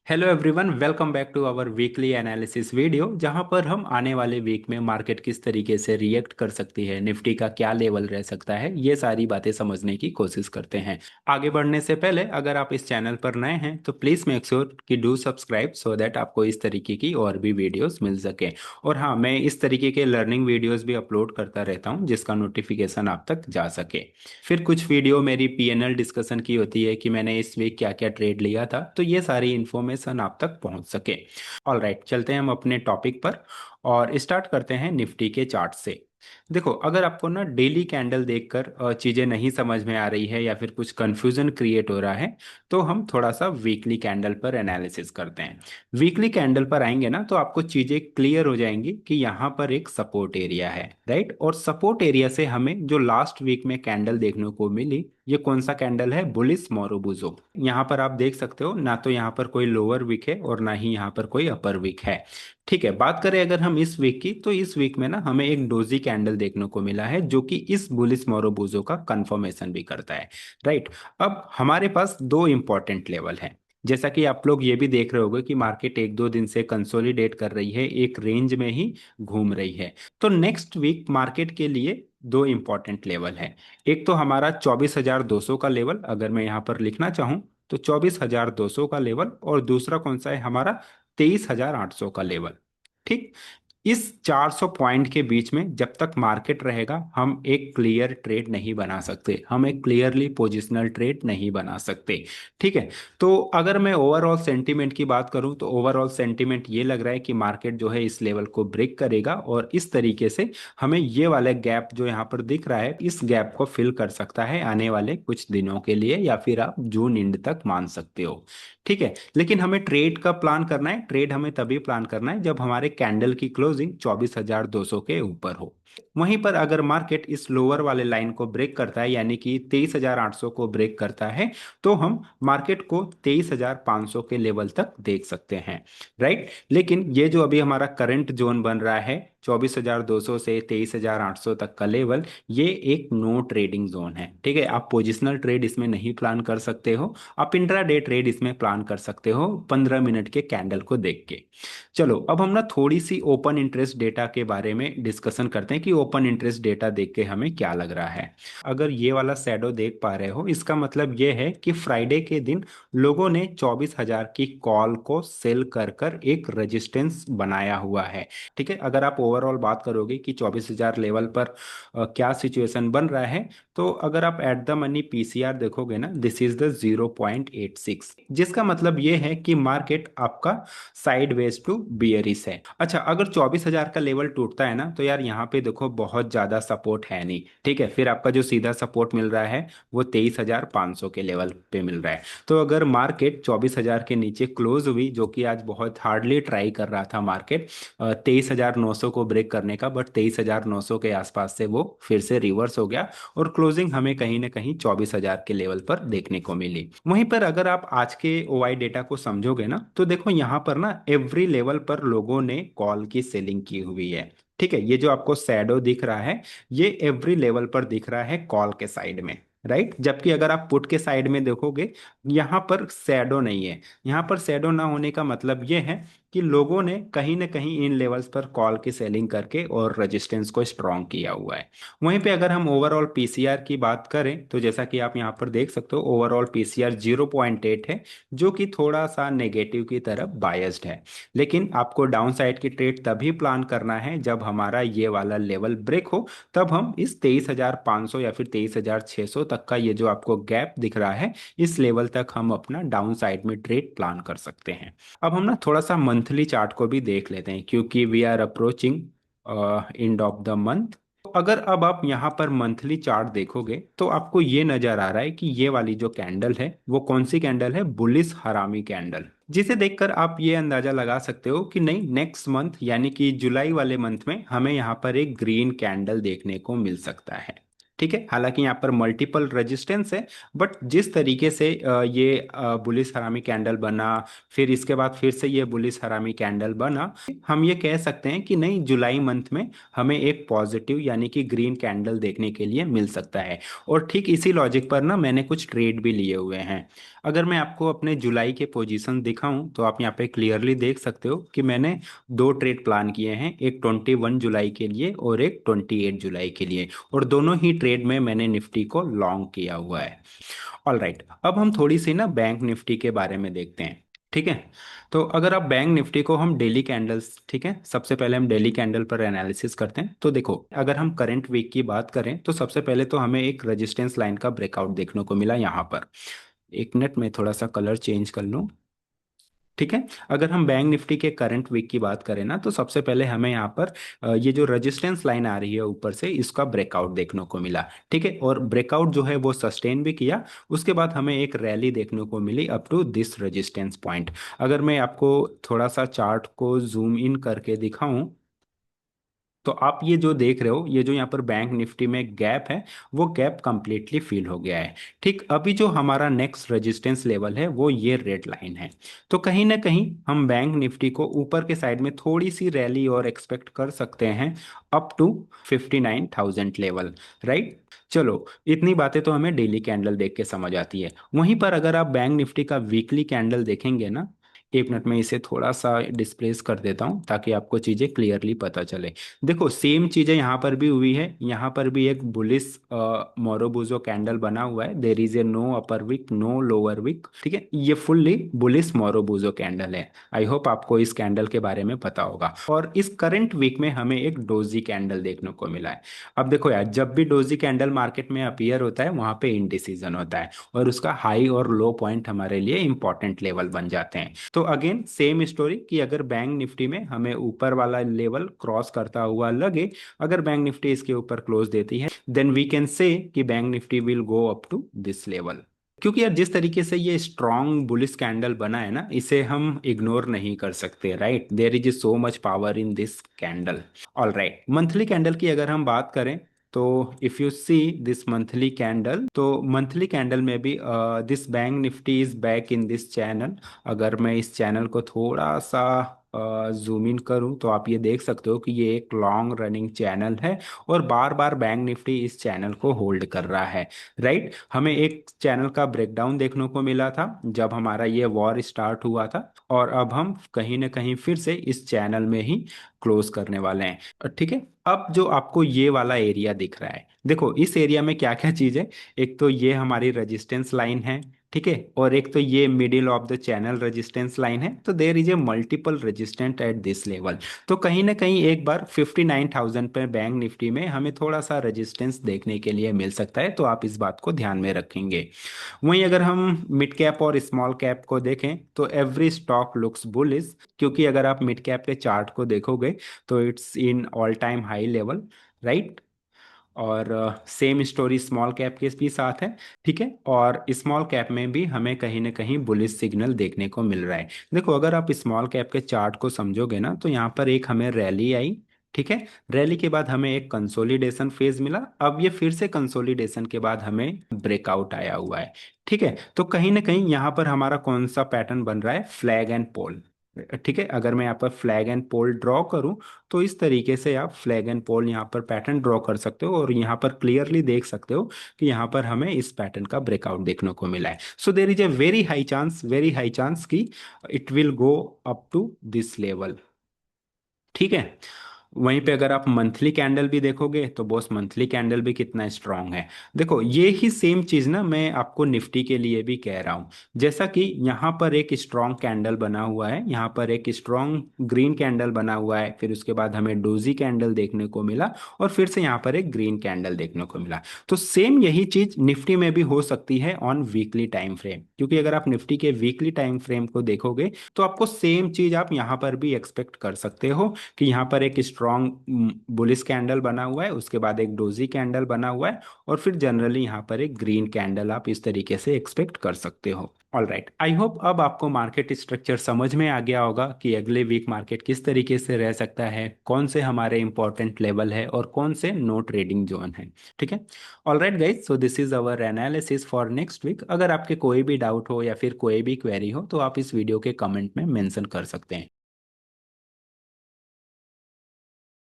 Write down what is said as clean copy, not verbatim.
Hello everyone, welcome back to our weekly analysis video, जहां पर हम आने वाले वीक में मार्केट किस तरीके से रिएक्ट कर सकती है, निफ्टी का क्या लेवल रह सकता है, ये सारी बातें समझने की कोशिश करते हैं। आगे बढ़ने से पहले अगर आप इस चैनल पर नए हैं तो प्लीज़ मेक श्योर कि डू सब्सक्राइब सो दैट आपको इस तरीके की और भी वीडियोस मिल सके। और हाँ, मैं इस तरीके के लर्निंग वीडियोस भी अपलोड करता रहता हूँ जिसका नोटिफिकेशन आप तक जा सके। फिर कुछ वीडियो मेरी पीएनएल डिस्कशन की होती है कि मैंने इस वीक क्या क्या ट्रेड लिया था, तो ये सारी इन्फॉर्मेशन आप तक पहुंच सके। ऑल राइट, चलते हैं हम अपने टॉपिक पर और स्टार्ट करते हैं निफ्टी के चार्ट से। देखो, अगर आपको ना डेली कैंडल देखकर चीजें नहीं समझ में आ रही है या फिर कुछ कंफ्यूजन क्रिएट हो रहा है, तो हम थोड़ा सा वीकली कैंडल पर एनालिसिस करते हैं। वीकली कैंडल पर आएंगे ना तो आपको चीजें क्लियर हो जाएंगी कि यहाँ पर एक सपोर्ट एरिया है, राइट। और सपोर्ट एरिया से हमें जो लास्ट वीक में कैंडल देखने को मिली, ये कौन सा कैंडल है? बुलिस मोरोबुजो। यहाँ पर आप देख सकते हो ना, तो यहाँ पर कोई लोअर वीक है और ना ही यहाँ पर कोई अपर वीक है। ठीक है, बात करें अगर हम इस वीक की, तो इस वीक में ना हमें एक डोजी कैंडल देखने को मिला है जो कि इस बुलिस मोरोबुजो का कंफर्मेशन भी करता है, राइट। अब हमारे पास दो इंपॉर्टेंट लेवल हैं। जैसा कि आप लोग ये भी देख रहे होंगे कि मार्केट एक दो दिन से कंसोलिडेट कर रही है, एक रेंज में ही घूम रही है। तो नेक्स्ट वीक मार्केट के लिए दो इंपॉर्टेंट लेवल है। एक तो हमारा 24,200 का लेवल, अगर मैं यहाँ पर लिखना चाहूँ तो 24,200 का लेवल, और दूसरा कौन सा है हमारा? 23,800 का लेवल। ठीक। इस 400 पॉइंट के बीच में जब तक मार्केट रहेगा, हम एक क्लियर ट्रेड नहीं बना सकते, हम एक क्लियरली पोजिशनल ट्रेड नहीं बना सकते। ठीक है। तो अगर मैं ओवरऑल सेंटीमेंट की बात करूं तो ओवरऑल सेंटीमेंट ये लग रहा है कि मार्केट जो है इस लेवल को ब्रेक करेगा और इस तरीके से हमें ये वाला गैप जो यहाँ पर दिख रहा है, इस गैप को फिल कर सकता है आने वाले कुछ दिनों के लिए, या फिर आप जून एंड तक मान सकते हो। ठीक है। लेकिन हमें ट्रेड का प्लान करना है, ट्रेड हमें तभी प्लान करना है जब हमारे कैंडल की क्लोजिंग 24,200 के ऊपर हो। वहीं पर अगर मार्केट इस लोअर वाले लाइन को ब्रेक करता है, यानी कि 23,800 को ब्रेक करता है, तो हम मार्केट को 23,500 के लेवल तक देख सकते हैं, राइट। लेकिन ये जो अभी हमारा करंट जोन बन रहा है, 24,200 से 23,800 तक का लेवल, ये एक नो ट्रेडिंग जोन है। ठीक है, आप पोजिशनल ट्रेड इसमें नहीं प्लान कर सकते हो, आप इंट्राडे ट्रेड इसमें प्लान कर सकते हो 15 मिनट के कैंडल को देख के। चलो, अब हम ना थोड़ी सी ओपन इंटरेस्ट डेटा के बारे में डिस्कशन करते हैं कि ओपन इंटरेस्ट डेटा देख के हमें क्या लग रहा है। अगर ये वाला शैडो देख पा रहे हो, इसका मतलब ये है कि फ्राइडे के दिन लोगों ने 24,000 की कॉल को सेल कर कर एक रेजिस्टेंस बनाया हुआ है। ठीक है, अगर आप ओवरऑल बात करोगे कि 24,000 लेवल पर क्या सिचुएशन बन रहा है, तो अगर आप एट द मनी पीसीआर देखोगे ना, दिस इज द 0.86, जिसका मतलब ये है कि मार्केट आपका साइडवेज टू बियरिश है। अच्छा, अगर 24,000 का लेवल टूटता है ना, तो यार यहाँ पे देखो बहुत ज्यादा सपोर्ट है नहीं। ठीक है, फिर आपका जो सीधा सपोर्ट मिल रहा है वो 23,500 के लेवल पे मिल रहा है। तो अगर मार्केट 24,000 के नीचे क्लोज हुई, जो कि आज बहुत हार्डली ट्राई कर रहा था मार्केट 23,900 को ब्रेक करने का, बट 23,900 के आसपास से वो फिर से रिवर्स हो गया और क्लोजिंग हमें कहीं ना कहीं 24,000 के लेवल पर देखने को मिली। वहीं पर अगर आप आज के ओआई डेटा को समझोगे ना, तो देखो यहाँ पर ना एवरी लेवल पर लोगों ने कॉल की सेलिंग की हुई है। ठीक है, ये जो आपको सैडो दिख रहा है, ये एवरी लेवल पर दिख रहा है कॉल के साइड में, राइट। जबकि अगर आप पुट के साइड में देखोगे, यहाँ पर सैडो नहीं है। यहाँ पर सैडो ना होने का मतलब ये है कि लोगों ने कहीं ना कहीं इन लेवल्स पर कॉल की सेलिंग करके और रेजिस्टेंस को स्ट्रॉन्ग किया हुआ है। वहीं पे अगर हम ओवरऑल पीसीआर की बात करें, तो जैसा कि आप यहाँ पर देख सकते हो, ओवरऑल पीसीआर 0.8 है, जो कि थोड़ा सा नेगेटिव की तरफ बायस्ड है। लेकिन आपको डाउन साइड की ट्रेड तभी प्लान करना है जब हमारा ये वाला लेवल ब्रेक हो, तब हम इस 23,500 या फिर 23,600 तक का ये जो आपको गैप दिख रहा है, इस लेवल तक हम अपना डाउन साइड में ट्रेड प्लान कर सकते हैं। अब हम ना थोड़ा सा मंथली चार्ट को भी देख लेते हैं, क्योंकि we are approaching end of the month. अगर अब आप यहाँ पर मंथली चार्ट देखोगे, तो आपको ये नजर आ रहा है कि ये वाली जो कैंडल है वो कौन सी कैंडल है? बुलिस हरामी कैंडल, जिसे देखकर आप ये अंदाजा लगा सकते हो कि नहीं, नेक्स्ट मंथ यानी कि जुलाई वाले मंथ में हमें यहाँ पर एक ग्रीन कैंडल देखने को मिल सकता है। ठीक है, हालांकि यहाँ पर मल्टीपल रेजिस्टेंस है, बट जिस तरीके से ये बुलिश हरामी कैंडल बना, फिर इसके बाद फिर से ये बुलिश हरामी कैंडल बना, हम ये कह सकते हैं कि नहीं, जुलाई मंथ में हमें एक पॉजिटिव यानी कि ग्रीन कैंडल देखने के लिए मिल सकता है। और ठीक इसी लॉजिक पर ना मैंने कुछ ट्रेड भी लिए हुए हैं। अगर मैं आपको अपने जुलाई के पोजीशन दिखाऊं तो आप यहाँ पे क्लियरली देख सकते हो कि मैंने दो ट्रेड प्लान किए हैं, एक 21 जुलाई के लिए और एक 28 जुलाई के लिए, और दोनों ही ट्रेड में मैंने निफ्टी को लॉन्ग किया हुआ है। ऑल राइट, अब हम थोड़ी सी ना बैंक निफ्टी के बारे में देखते हैं। ठीक है, तो अगर आप बैंक निफ्टी को हम डेली कैंडल्स, ठीक है, सबसे पहले हम डेली कैंडल पर एनालिसिस करते हैं। तो देखो, अगर हम करंट वीक की बात करें तो सबसे पहले तो हमें एक रेजिस्टेंस लाइन का ब्रेकआउट देखने को मिला यहाँ पर। एक मिनट में थोड़ा सा कलर चेंज कर लूँ। ठीक है, अगर हम बैंक निफ्टी के करंट वीक की बात करें ना, तो सबसे पहले हमें यहाँ पर ये जो रेजिस्टेंस लाइन आ रही है ऊपर से, इसका ब्रेकआउट देखने को मिला। ठीक है, और ब्रेकआउट जो है वो सस्टेन भी किया। उसके बाद हमें एक रैली देखने को मिली up to this resistance point. अगर मैं आपको थोड़ा सा चार्ट को जूम इन करके दिखाऊं, तो आप ये जो देख रहे हो, ये जो यहाँ पर बैंक निफ्टी में गैप है, वो गैप कंप्लीटली फिल हो गया है। ठीक, अभी जो हमारा नेक्स्ट रेजिस्टेंस लेवल है वो ये रेड लाइन है। तो कहीं ना कहीं हम बैंक निफ्टी को ऊपर के साइड में थोड़ी सी रैली और एक्सपेक्ट कर सकते हैं अप टू 59,000 लेवल। राइट, चलो, इतनी बातें तो हमें डेली कैंडल देख के समझ आती है। वहीं पर अगर आप बैंक निफ्टी का वीकली कैंडल देखेंगे ना, एक मिनट में इसे थोड़ा सा डिस्प्लेस कर देता हूं ताकि आपको चीजें क्लियरली पता चले। देखो, सेम चीजें यहाँ पर भी हुई है। यहाँ पर भी एक बुलिस मोरोबुजो कैंडल बना हुआ है। There is a no upper wick, no lower wick. ठीक है, ये फुल्ली बुलिस मोरोबुजो कैंडल है। आई होप आपको इस कैंडल के बारे में पता होगा। और इस करंट वीक में हमें एक डोजी कैंडल देखने को मिला है। अब देखो यार, जब भी डोजी कैंडल मार्केट में अपीयर होता है वहां पे इनडिसीजन होता है, और उसका हाई और लो पॉइंट हमारे लिए इंपॉर्टेंट लेवल बन जाते हैं। तो अगेन सेम स्टोरी कि अगर बैंक निफ्टी में हमें ऊपर वाला लेवल क्रॉस करता हुआ लगे, अगर बैंक निफ्टी इसके ऊपर क्लोज देती है, देन वी कैन से कि bank Nifty will go up to this level. क्योंकि यार जिस तरीके से ये स्ट्रॉन्ग बुलिश कैंडल बना है ना, इसे हम इग्नोर नहीं कर सकते। Right, there is so much power in this candle. All right, monthly candle की अगर हम बात करें, तो if you see this monthly candle, तो मंथली कैंडल में भी this bank Nifty is back in this channel. अगर मैं इस चैनल को थोड़ा सा जूम इन करूं तो आप ये देख सकते हो कि ये एक लॉन्ग रनिंग चैनल है, और बार बार बैंक निफ्टी इस चैनल को होल्ड कर रहा है। राइट, हमें एक चैनल का ब्रेकडाउन देखने को मिला था जब हमारा ये वॉर स्टार्ट हुआ था, और अब हम कहीं ना कहीं फिर से इस चैनल में ही क्लोज करने वाले हैं। ठीक है, अब जो आपको ये वाला एरिया दिख रहा है, देखो इस एरिया में क्या क्या चीज है। एक तो ये हमारी रेजिस्टेंस लाइन है, ठीक है, और एक तो ये middle of the channel resistance line है। तो देर is A multiple resistant at this level. तो कहीं ना कहीं एक बार 59,000 पे बैंक निफ्टी में हमें थोड़ा सा रेजिस्टेंस देखने के लिए मिल सकता है, तो आप इस बात को ध्यान में रखेंगे। वहीं अगर हम मिड कैप और स्मॉल कैप को देखें तो एवरी स्टॉक लुक्स बुलिश, क्योंकि अगर आप मिड कैप के चार्ट को देखोगे तो it's in all time high level. Right, और सेम स्टोरी स्मॉल कैप के भी साथ है। ठीक है, और स्मॉल कैप में भी हमें कहीं ना कहीं बुलिश सिग्नल देखने को मिल रहा है। देखो, अगर आप स्मॉल कैप के चार्ट को समझोगे ना, तो यहाँ पर एक हमें रैली आई। ठीक है, रैली के बाद हमें एक कंसोलिडेशन फेज मिला। अब ये फिर से कंसोलिडेशन के बाद हमें ब्रेकआउट आया हुआ है। ठीक है, तो कहीं ना कहीं यहाँ पर हमारा कौन सा पैटर्न बन रहा है, फ्लैग एंड पोल। ठीक है, अगर मैं यहाँ पर फ्लैग एंड पोल ड्रॉ करूं, तो इस तरीके से आप फ्लैग एंड पोल यहाँ पर पैटर्न ड्रॉ कर सकते हो, और यहाँ पर क्लियरली देख सकते हो कि यहाँ पर हमें इस पैटर्न का ब्रेकआउट देखने को मिला है। So there is a very high chance, very high chance कि it will go up to this level. ठीक है, वहीं पे अगर आप मंथली कैंडल भी देखोगे तो बॉस मंथली कैंडल भी कितना स्ट्रांग है। देखो, ये ही सेम चीज ना मैं आपको निफ्टी के लिए भी कह रहा हूं। जैसा कि यहाँ पर एक स्ट्रांग कैंडल बना हुआ है, यहाँ पर एक स्ट्रांग ग्रीन कैंडल बना हुआ है, फिर उसके बाद हमें डोजी कैंडल देखने को मिला, और फिर से यहाँ पर एक ग्रीन कैंडल देखने को मिला। तो सेम यही चीज निफ्टी में भी हो सकती है ऑन वीकली टाइम फ्रेम, क्योंकि अगर आप निफ्टी के वीकली टाइम फ्रेम को देखोगे तो आपको सेम चीज आप यहाँ पर भी एक्सपेक्ट कर सकते हो कि यहाँ पर एक स्ट्रांग स्ट्रॉन्ग बुलिश कैंडल बना हुआ है, उसके बाद एक डोजी कैंडल बना हुआ है, और फिर जनरली यहाँ पर एक ग्रीन कैंडल आप इस तरीके से एक्सपेक्ट कर सकते हो। ऑल राइट, आई होप अब आपको मार्केट स्ट्रक्चर समझ में आ गया होगा कि अगले वीक मार्केट किस तरीके से रह सकता है, कौन से हमारे इंपॉर्टेंट लेवल है और कौन से नो ट्रेडिंग जोन है। ठीक है। All right guys, so this is our analysis for next week. अगर आपके कोई भी डाउट हो या फिर कोई भी क्वेरी हो तो आप इस वीडियो के कमेंट में मेंशन कर सकते हैं।